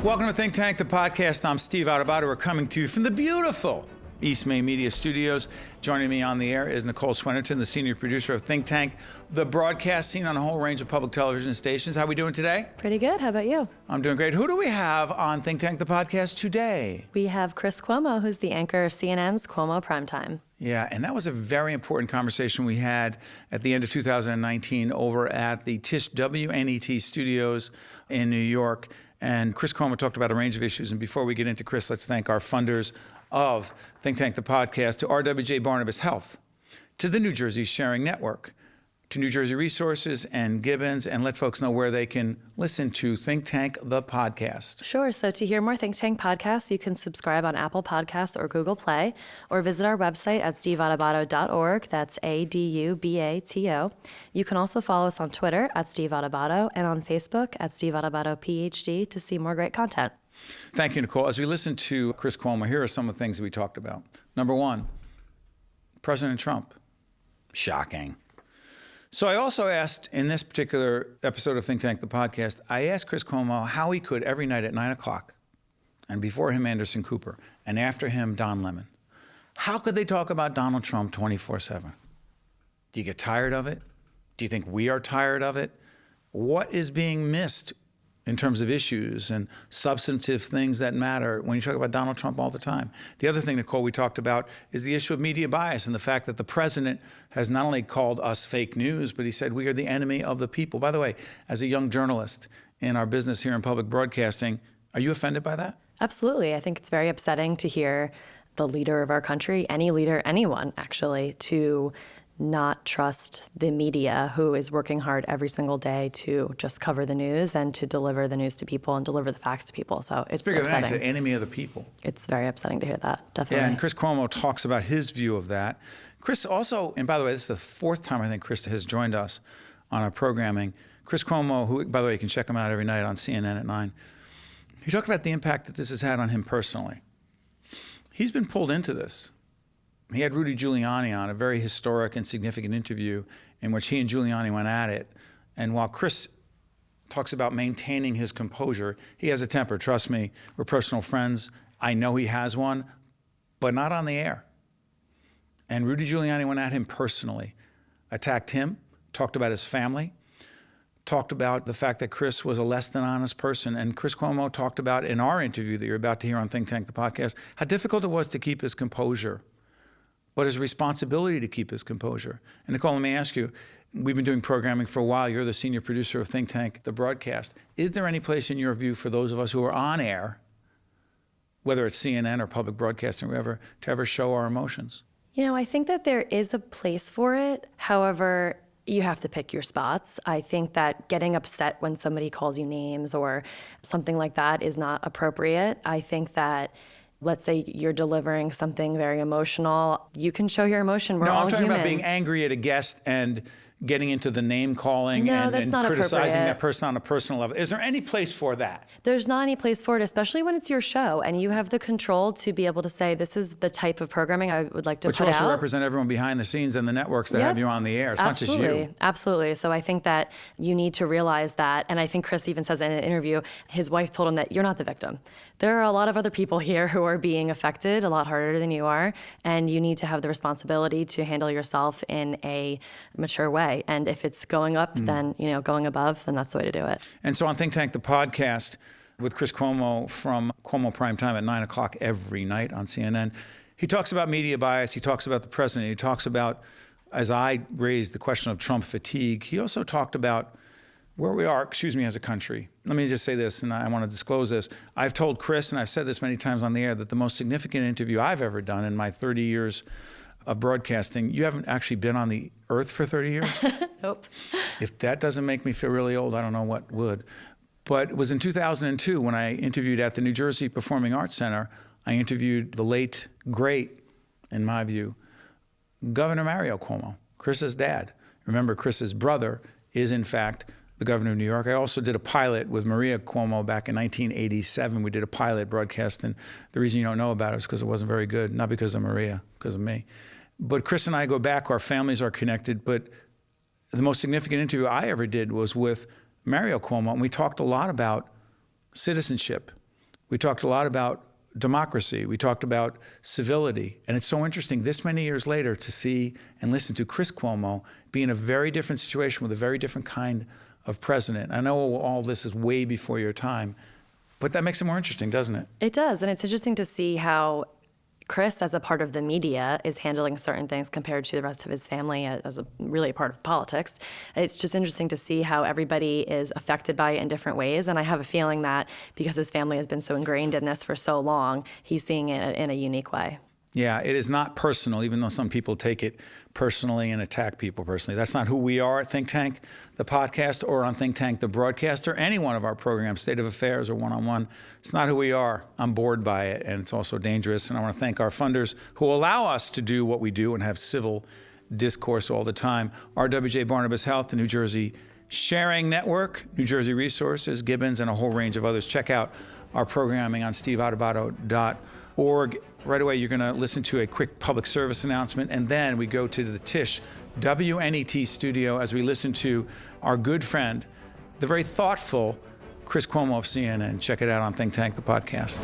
Welcome to Think Tank, the podcast. I'm Steve Adubato. We're coming to you from the beautiful East May Media Studios. Joining me on the air is Nicole Swenarton, the senior producer of Think Tank, the broadcast seen on a whole range of public television stations. How are we doing today? Pretty good. How about you? I'm doing great. Who do we have on Think Tank, the podcast today? We have Chris Cuomo, who's the anchor of CNN's Cuomo Primetime. Yeah, and that was a very important conversation we had at the end of 2019 over at the Tisch WNET studios in New York. And Chris Cuomo talked about a range of issues. And before we get into Chris, let's thank our funders of Think Tank, the podcast, to RWJ Barnabas Health, to the New Jersey Sharing Network, to New Jersey Resources and Gibbons, and let folks know where they can listen to Think Tank, the podcast. Sure. So to hear more Think Tank podcasts, you can subscribe on Apple Podcasts or Google Play, or visit our website at steveadubato.org. That's ADUBATO. You can also follow us on Twitter at Steve Adubato and on Facebook at Steve Adubato PhD to see more great content. Thank you, Nicole. As we listen to Chris Cuomo, here are some of the things that we talked about. Number one, President Trump. Shocking. So I also asked, in this particular episode of Think Tank, the podcast, I asked Chris Cuomo how he could every night at 9 o'clock, and before him, Anderson Cooper, and after him, Don Lemon. How could they talk about Donald Trump 24/7? Do you get tired of it? Do you think we are tired of it? What is being missed in terms of issues and substantive things that matter when you talk about Donald Trump all the time? The other thing, Nicole, we talked about is the issue of media bias and the fact that the president has not only called us fake news, but he said we are the enemy of the people. By the way, as a young journalist in our business here in public broadcasting, are you offended by that? Absolutely. I think it's very upsetting to hear the leader of our country, any leader, anyone actually, to not trust the media, who is working hard every single day to just cover the news and to deliver the news to people and deliver the facts to people. So it's upsetting. It's the enemy of the people. It's very upsetting to hear that, definitely. Yeah, and Chris Cuomo talks about his view of that. Chris also, and by the way, this is the fourth time I think Chris has joined us on our programming. Chris Cuomo, who, by the way, you can check him out every night on CNN at 9. He talked about the impact that this has had on him personally. He's been pulled into this. He had Rudy Giuliani on, a very historic and significant interview in which he and Giuliani went at it. And while Chris talks about maintaining his composure, he has a temper. Trust me, we're personal friends. I know he has one, but not on the air. And Rudy Giuliani went at him personally, attacked him, talked about his family, talked about the fact that Chris was a less than honest person. And Chris Cuomo talked about in our interview that you're about to hear on Think Tank, the podcast, how difficult it was to keep his composure, but his responsibility to keep his composure. And Nicole, let me ask you, we've been doing programming for a while. You're the senior producer of Think Tank, the broadcast. Is there any place in your view for those of us who are on air, whether it's CNN or public broadcasting or whatever, to ever show our emotions? You know, I think that there is a place for it. However, you have to pick your spots. I think that getting upset when somebody calls you names or something like that is not appropriate. I think that, let's say you're delivering something very emotional, you can show your emotion. We're all human. No, I'm talking about being angry at a guest and getting into the name calling and criticizing that person on a personal level. Is there any place for that? There's not any place for it, especially when it's your show and you have the control to be able to say, this is the type of programming I would like to put out. But you also represent everyone behind the scenes and the networks that have you on the air. It's not just you. Absolutely. So I think that you need to realize that. And I think Chris even says in an interview, his wife told him that you're not the victim. There are a lot of other people here who are being affected a lot harder than you are. And you need to have the responsibility to handle yourself in a mature way. And if it's going up, then, going above, then that's the way to do it. And so on Think Tank, the podcast with Chris Cuomo from Cuomo Primetime at 9 o'clock every night on CNN, he talks about media bias. He talks about the president. He talks about, as I raised the question of Trump fatigue, he also talked about where we are, as a country. Let me just say this, and I want to disclose this. I've told Chris, and I've said this many times on the air, that the most significant interview I've ever done in my 30 years of broadcasting, you haven't actually been on the earth for 30 years? Nope. If that doesn't make me feel really old, I don't know what would. But it was in 2002 when I interviewed at the New Jersey Performing Arts Center. I interviewed the late, great, in my view, Governor Mario Cuomo, Chris's dad. Remember, Chris's brother is, in fact, the governor of New York. I also did a pilot with Maria Cuomo back in 1987. We did a pilot broadcast, and the reason you don't know about it is because it wasn't very good, not because of Maria, because of me. But Chris and I go back, our families are connected, but the most significant interview I ever did was with Mario Cuomo, and we talked a lot about citizenship We talked a lot about democracy. We talked about civility. And it's so interesting this many years later to see and listen to Chris Cuomo be in a very different situation with a very different kind of president. I know all this is way before your time, but that makes it more interesting, doesn't it? It does. And it's interesting to see how Chris, as a part of the media, is handling certain things compared to the rest of his family as really a part of politics. It's just interesting to see how everybody is affected by it in different ways. And I have a feeling that because his family has been so ingrained in this for so long, he's seeing it in a unique way. Yeah, it is not personal, even though some people take it personally and attack people personally. That's not who we are at Think Tank, the podcast, or on Think Tank, the broadcast, or any one of our programs, State of Affairs or One-on-One. It's not who we are. I'm bored by it, and it's also dangerous. And I want to thank our funders who allow us to do what we do and have civil discourse all the time. RWJ Barnabas Health, the New Jersey Sharing Network, New Jersey Resources, Gibbons, and a whole range of others. Check out our programming on steveadubato.org. Right away, you're going to listen to a quick public service announcement, and then we go to the Tisch WNET studio as we listen to our good friend, the very thoughtful Chris Cuomo of CNN. Check it out on Think Tank, the podcast.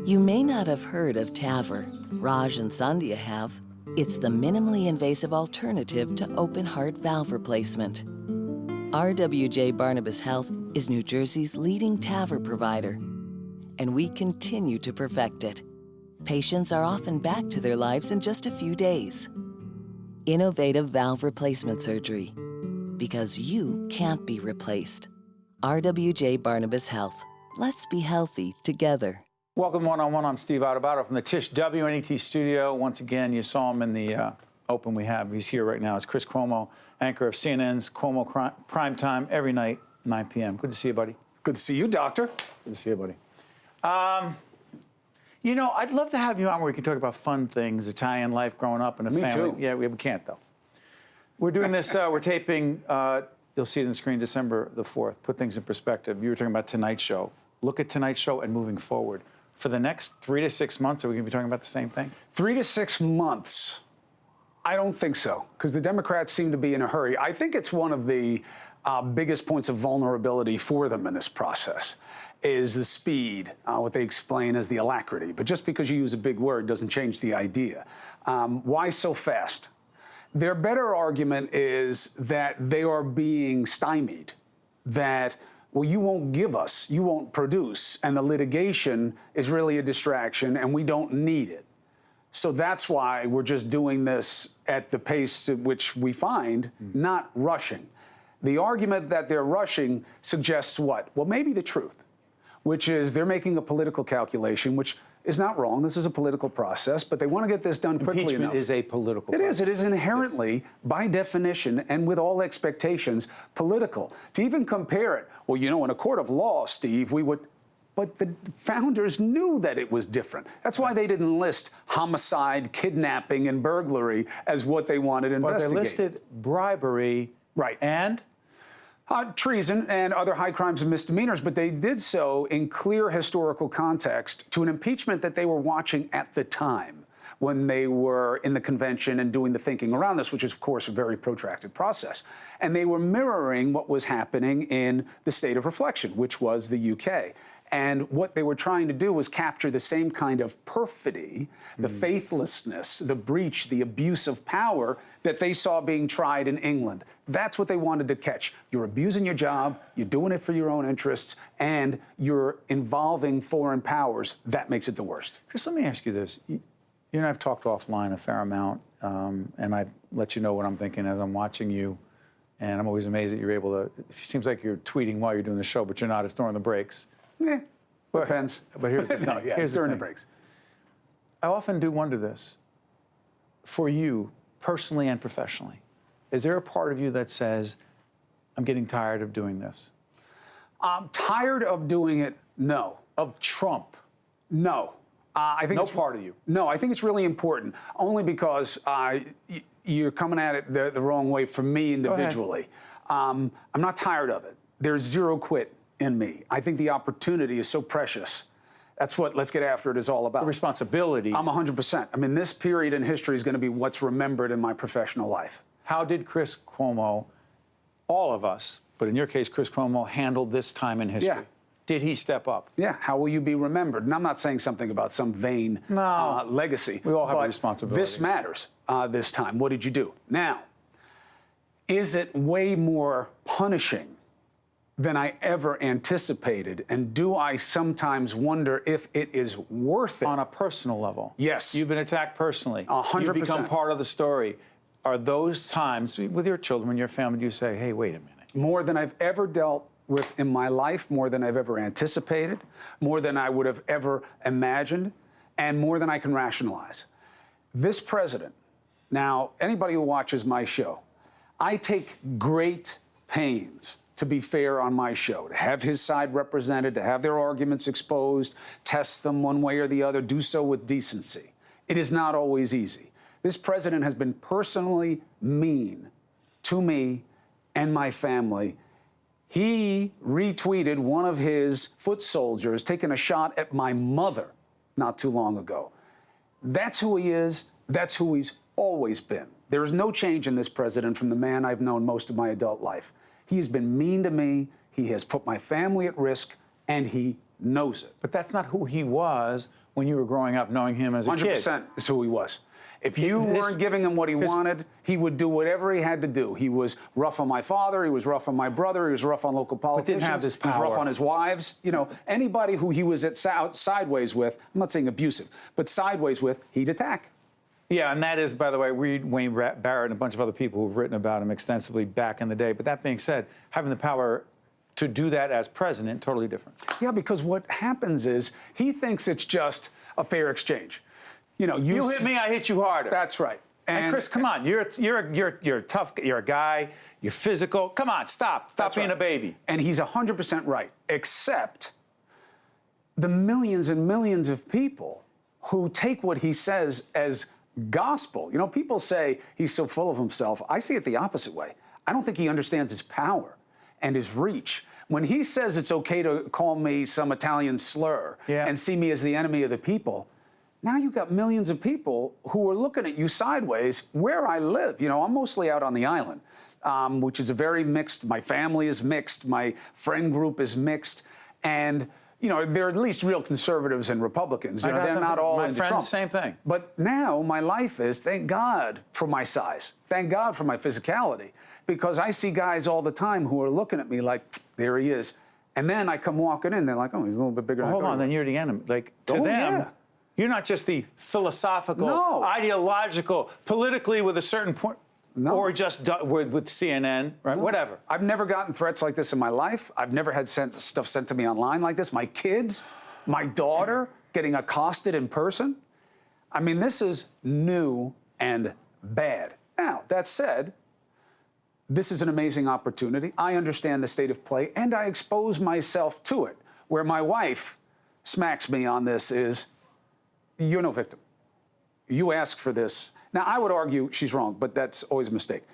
You may not have heard of TAVR. Raj and Sandhya have. It's the minimally invasive alternative to open heart valve replacement. RWJ Barnabas Health is New Jersey's leading TAVR provider, and we continue to perfect it. Patients are often back to their lives in just a few days. Innovative valve replacement surgery, because you can't be replaced. RWJ Barnabas Health. Let's be healthy together. Welcome One-on-One. I'm Steve Adubato from the Tisch WNET studio. Once again, you saw him in the open we have. He's here right now. It's Chris Cuomo, anchor of CNN's Cuomo Prime Time every night, 9 p.m. Good to see you, buddy. Good to see you, doctor. Good to see you, buddy. You know, I'd love to have you on where we can talk about fun things, Italian life growing up in a family. Me too. Yeah, we can't, though. We're doing this, we're taping, you'll see it on the screen, December the 4th. Put things in perspective. You were talking about Tonight Show. Look at Tonight Show and moving forward. For the next 3 to 6 months, are we going to be talking about the same thing? 3 to 6 months? I don't think so, because the Democrats seem to be in a hurry. I think it's one of the biggest points of vulnerability for them in this process is the speed, what they explain as the alacrity. But just because you use a big word doesn't change the idea. Why so fast? Their better argument is that they are being stymied, that, well, you won't give us, you won't produce, and the litigation is really a distraction, and we don't need it. So that's why we're just doing this at the pace at which we find, not rushing. The argument that they're rushing suggests what? Well, maybe the truth, which is they're making a political calculation, which is not wrong. This is a political process, but they want to get this done quickly enough. Impeachment is a political process. It is inherently, by definition, and with all expectations, political. To even compare it, well, you know, in a court of law, Steve, we would... But the founders knew that it was different. That's why they didn't list homicide, kidnapping, and burglary as what they wanted to investigate. But they listed bribery, right, and treason and other high crimes and misdemeanors, but they did so in clear historical context to an impeachment that they were watching at the time when they were in the convention and doing the thinking around this, which is, of course, a very protracted process. And they were mirroring what was happening in the state of reflection, which was the UK. And what they were trying to do was capture the same kind of perfidy, the faithlessness, the breach, the abuse of power that they saw being tried in England. That's what they wanted to catch. You're abusing your job, you're doing it for your own interests, and you're involving foreign powers. That makes it the worst. Chris, let me ask you this. You and I have talked offline a fair amount, and I let you know what I'm thinking as I'm watching you. And I'm always amazed that you're able to, it seems like you're tweeting while you're doing the show, but you're not. It's during the breaks. Yeah, depends. But here's the thing. No, yeah, here's during the the breaks. I often do wonder this. For you, personally and professionally, is there a part of you that says, I'm getting tired of doing this? I'm tired of doing it, no. Of Trump? No. I think no part of you? No, I think it's really important, only because you're coming at it the wrong way for me individually. I'm not tired of it. There's zero quit in me. I think the opportunity is so precious. That's what Let's Get After It is all about. The responsibility. I'm 100%. I mean, this period in history is going to be what's remembered in my professional life. How did Chris Cuomo, all of us, but in your case, Chris Cuomo handled this time in history. Yeah. Did he step up? Yeah, how will you be remembered? And I'm not saying something about some vain legacy. We all have a but responsibility. This matters this time. What did you do? Now, is it way more punishing than I ever anticipated? And do I sometimes wonder if it is worth it? On a personal level. Yes. You've been attacked personally. 100%. You've become part of the story. Are those times with your children, your family, do you say, hey, wait a minute? More than I've ever dealt with in my life, more than I've ever anticipated, more than I would have ever imagined, and more than I can rationalize. This president, now, anybody who watches my show, I take great pains to be fair on my show, to have his side represented, to have their arguments exposed, test them one way or the other, do so with decency. It is not always easy. This president has been personally mean to me and my family. He retweeted one of his foot soldiers taking a shot at my mother not too long ago. That's who he is. That's who he's always been. There is no change in this president from the man I've known most of my adult life. He has been mean to me. He has put my family at risk, and he knows it. But that's not who he was when you were growing up, knowing him as a kid. 100% is who he was. If you weren't giving him what he wanted, he would do whatever he had to do. He was rough on my father. He was rough on my brother. He was rough on local politicians. But didn't have this He was rough power. on his wives. You know, anybody who he was sideways with, I'm not saying abusive, but sideways with, he'd attack. Yeah, and that is, by the way, read Wayne Barrett and a bunch of other people who've written about him extensively back in the day. But that being said, having the power to do that as president, totally different. Yeah, because what happens is he thinks it's just a fair exchange. You know, You hit me, I hit you harder. That's right. And Chris, come on, you're tough. You're a guy. You're physical. Come on, stop being a baby. And he's 100% right, except the millions and millions of people who take what he says as gospel. You know, people say he's so full of himself. I see it the opposite way. I don't think he understands his power and his reach. When he says it's okay to call me some Italian slur and see me as the enemy of the people, now you've got millions of people who are looking at you sideways where I live. You know, I'm mostly out on the island, which is a very mixed, my family is mixed, my friend group is mixed, and you know, they're at least real conservatives and Republicans. You know, they're not all into Trump. My friends, same thing. But now my life is, thank God for my size. Thank God for my physicality. Because I see guys all the time who are looking at me like, there he is. And then I come walking in, they're like, oh, he's a little bit bigger than I thought. Hold on, then you're the enemy. Like, to them, you're not just the philosophical, ideological, politically with a certain point. No. Or just with CNN, right? No. Whatever. I've never gotten threats like this in my life. I've never had stuff sent to me online like this. My kids, my daughter getting accosted in person. I mean, this is new and bad. Now, that said, this is an amazing opportunity. I understand the state of play, and I expose myself to it. Where my wife smacks me on this is, you're no victim. You asked for this. Now, I would argue she's wrong, but that's always a mistake.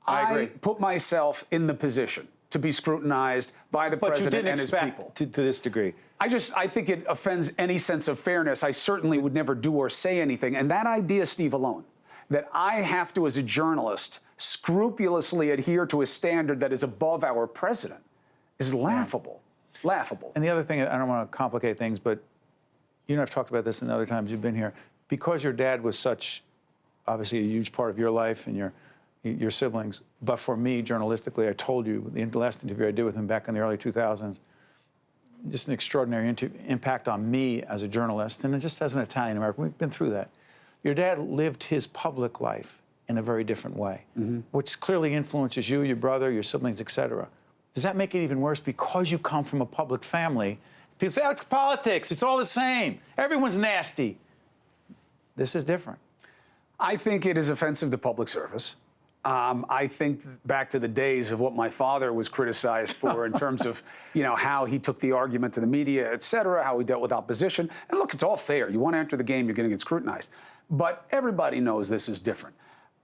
I agree. Put myself in the position to be scrutinized by the president and his people. To this degree. I think it offends any sense of fairness. I certainly would never do or say anything. And that idea, Steve, alone, that I have to, as a journalist, scrupulously adhere to a standard that is above our president is laughable. Laughable. And the other thing, I don't want to complicate things, but you and I've talked about this in other times you've been here. Because your dad was such, obviously, a huge part of your life and your siblings. But for me, journalistically, I told you, the last interview I did with him back in the early 2000s, just an extraordinary impact on me as a journalist, and just as an Italian American. We've been through that. Your dad lived his public life in a very different way, which clearly influences you, your brother, your siblings, et cetera. Does that make it even worse because you come from a public family? People say, oh, it's politics. It's all the same. Everyone's nasty. This is different. I think it is offensive to public service. I think back to the days of what my father was criticized for in terms of, you know, how he took the argument to the media, et cetera, how he dealt with opposition. And look, it's all fair. You want to enter the game, you're going to get scrutinized. But everybody knows this is different.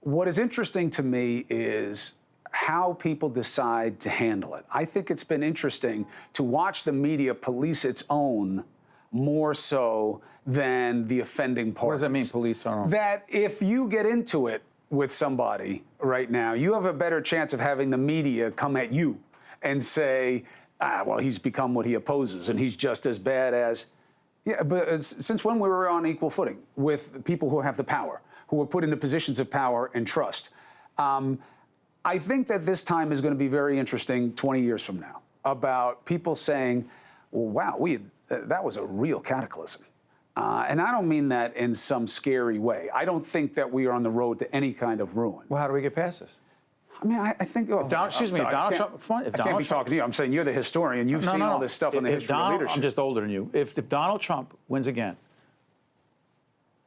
What is interesting to me is how people decide to handle it. I think it's been interesting to watch the media police its own more so than the offending parties. What does that mean, police our own? That if you get into it with somebody right now, you have a better chance of having the media come at you and say, well, he's become what he opposes, and he's just as bad as. Yeah, but since when we were on equal footing with people who have the power, who were put into positions of power and trust. I think that this time is going to be very interesting 20 years from now about people saying, well, wow, that was a real cataclysm. And I don't mean that in some scary way. I don't think that we are on the road to any kind of ruin. Well, how do we get past this? I mean, I think. Oh, Excuse me, if Donald Trump. I can't be talking to you. I'm saying you're the historian. You've seen all this stuff on the history of leadership. I'm just older than you. If Donald Trump wins again,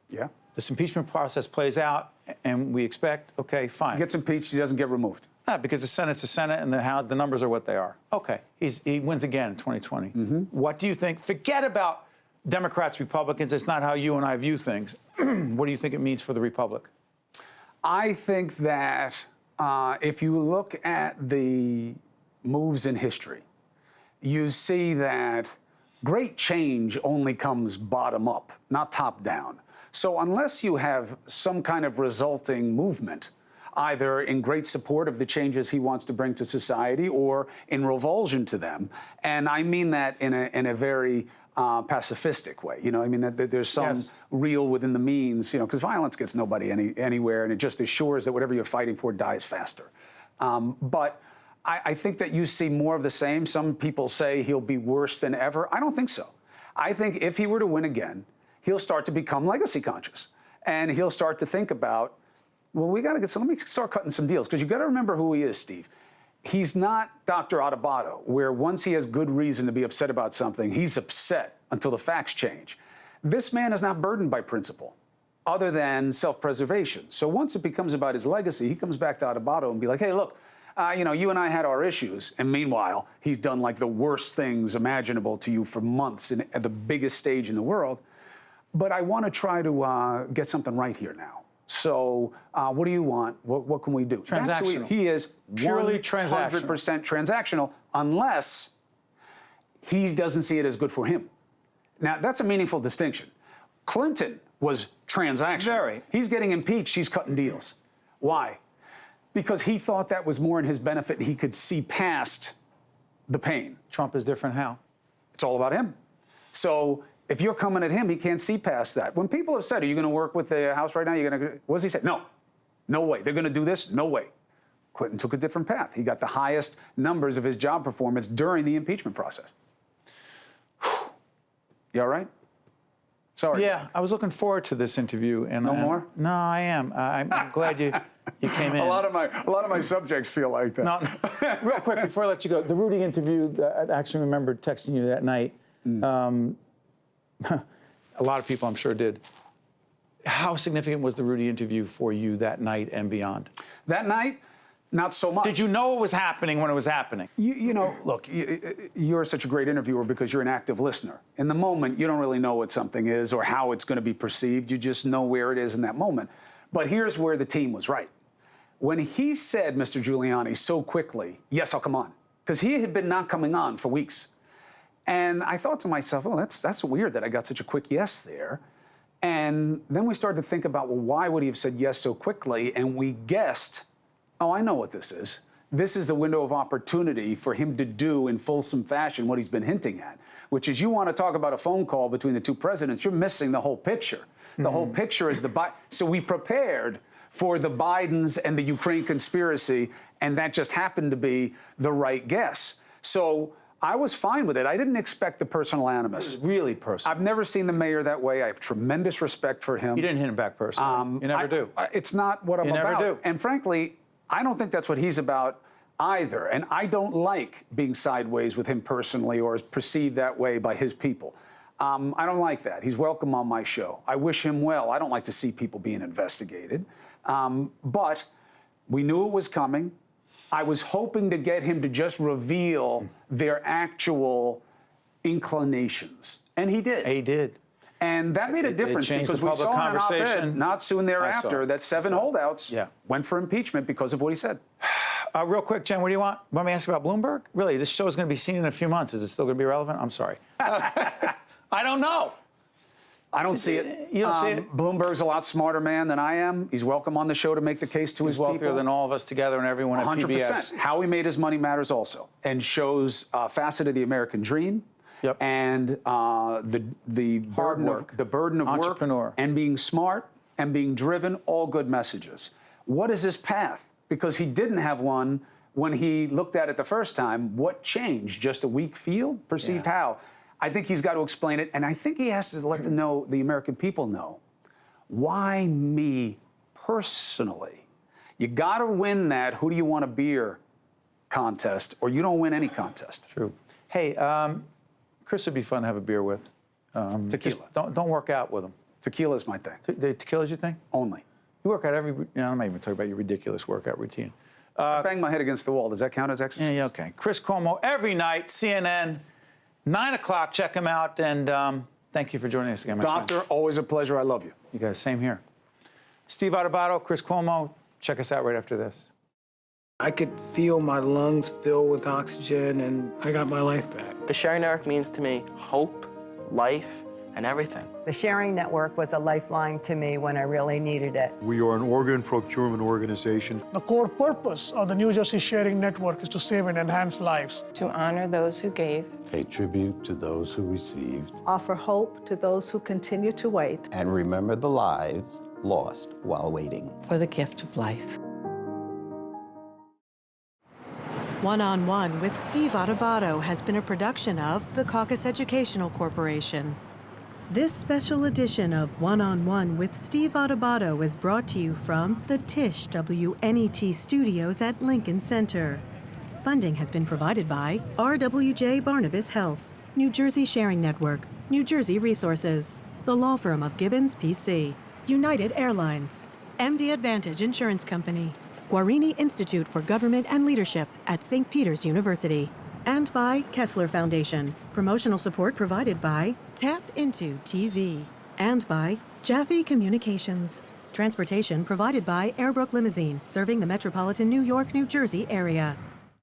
yeah, this impeachment process plays out, and we expect, okay, fine. He gets impeached, he doesn't get removed. Because the Senate's the Senate, and the numbers are what they are. Okay, he wins again in 2020. What do you think? Forget about Democrats, Republicans. It's not how you and I view things. What do you think it means for the Republic? I think that if you look at the moves in history, you see that great change only comes bottom up, not top down. So unless you have some kind of resulting movement, either in great support of the changes he wants to bring to society or in revulsion to them, and I mean that in a very pacifistic way. You know, I mean that there's some real within the means, you know, because violence gets nobody anywhere, and it just assures that whatever you're fighting for dies faster. But I think that you see more of the same. Some people say he'll be worse than ever. I don't think so. I think if he were to win again, he'll start to become legacy conscious, and he'll start to think about, well, we got to let me start cutting some deals, because you got to remember who he is, Steve. He's not Dr. Adubato, where once he has good reason to be upset about something, he's upset until the facts change. This man is not burdened by principle other than self-preservation. So once it becomes about his legacy, he comes back to Adubato and be like, hey, look, you know, you and I had our issues. And meanwhile, he's done like the worst things imaginable to you for months at the biggest stage in the world. But I want to try to get something right here now. So what do you want? What can we do? Transactional. He is purely 100% transactional, unless he doesn't see it as good for him. Now, that's a meaningful distinction. Clinton was transactional. Very. He's getting impeached. He's cutting deals. Why? Because he thought that was more in his benefit. He could see past the pain. Trump is different how? It's all about him. So if you're coming at him, he can't see past that. When people have said, are you going to work with the House right now? What does he say? No. No way. They're going to do this? No way. Clinton took a different path. He got the highest numbers of his job performance during the impeachment process. You all right? Sorry. Yeah, I was looking forward to this interview. And no more? No, I am. I'm glad you came in. A lot of my subjects feel like that. No, real quick before I let you go, the Rudy interview. I actually remember texting you that night. A lot of people, I'm sure, did. How significant was the Rudy interview for you that night and beyond? That night, not so much. Did you know it was happening when it was happening? You know, look, you're such a great interviewer because you're an active listener. In the moment, you don't really know what something is or how it's going to be perceived. You just know where it is in that moment. But here's where the team was right. When he said, Mr. Giuliani, so quickly, yes, I'll come on, because he had been not coming on for weeks. And I thought to myself, oh, that's weird that I got such a quick yes there. And then we started to think about, well, why would he have said yes so quickly? And we guessed, oh, I know what this is. This is the window of opportunity for him to do in fulsome fashion what he's been hinting at, which is you want to talk about a phone call between the two presidents, you're missing the whole picture. The whole picture is so we prepared for the Bidens and the Ukraine conspiracy, and that just happened to be the right guess. So I was fine with it. I didn't expect the personal animus. Really personal. I've never seen the mayor that way. I have tremendous respect for him. You didn't hit him back personally. You never do. It's not what I'm about. You never do. And frankly, I don't think that's what he's about either. And I don't like being sideways with him personally or is perceived that way by his people. I don't like that. He's welcome on my show. I wish him well. I don't like to see people being investigated. But we knew it was coming. I was hoping to get him to just reveal their actual inclinations. And he did. He did. And that made a difference because we saw in an op-ed not soon thereafter that 7 holdouts went for impeachment because of what he said. Real quick, Jen, what do you want? Want me to ask you about Bloomberg? Really, this show is going to be seen in a few months. Is it still going to be relevant? I'm sorry. I don't know. I don't see it. You don't see it? Bloomberg's a lot smarter man than I am. He's welcome on the show to make the case to his He's wealthier people. than all of us together and everyone at 100%. PBS. How he made his money matters also, and shows a facet of the American dream. Yep. And the burden work. of the burden of Entrepreneur. work and being smart and being driven, all good messages. What is his path? Because he didn't have one when he looked at it the first time. What changed? Just a weak field? Perceived how? I think he's got to explain it, and I think he has to let the American people know, why me personally? You got to win that who do you want a beer contest, or you don't win any contest. True. Hey, Chris would be fun to have a beer with. Tequila. Just don't work out with him. Tequila's my thing. The tequila's your thing? Only. You work out I'm not even talking about your ridiculous workout routine. I bang my head against the wall. Does that count as exercise? Yeah, okay. Chris Cuomo, every night, CNN, 9 o'clock, check him out, and thank you for joining us again, my friend. Doctor, always a pleasure. I love you. You guys, same here. Steve Adubato, Chris Cuomo, check us out right after this. I could feel my lungs fill with oxygen, and I got my life back. The Sharing Network means to me hope, life, and everything. The Sharing Network was a lifeline to me when I really needed it. We are an organ procurement organization. The core purpose of the New Jersey Sharing Network is to save and enhance lives. To honor those who gave. Pay tribute to those who received. Offer hope to those who continue to wait. And remember the lives lost while waiting. For the gift of life. One-on-One with Steve Adubato has been a production of the Caucus Educational Corporation. This special edition of One-on-One with Steve Adubato is brought to you from the Tisch WNET studios at Lincoln Center. Funding has been provided by RWJ Barnabas Health, New Jersey Sharing Network, New Jersey Resources, the law firm of Gibbons PC, United Airlines, MD Advantage Insurance Company, Guarini Institute for Government and Leadership at St. Peter's University, and by Kessler Foundation. Promotional support provided by Tap Into TV, and by Jaffe Communications. Transportation provided by Airbrook Limousine, serving the metropolitan New York, New Jersey area.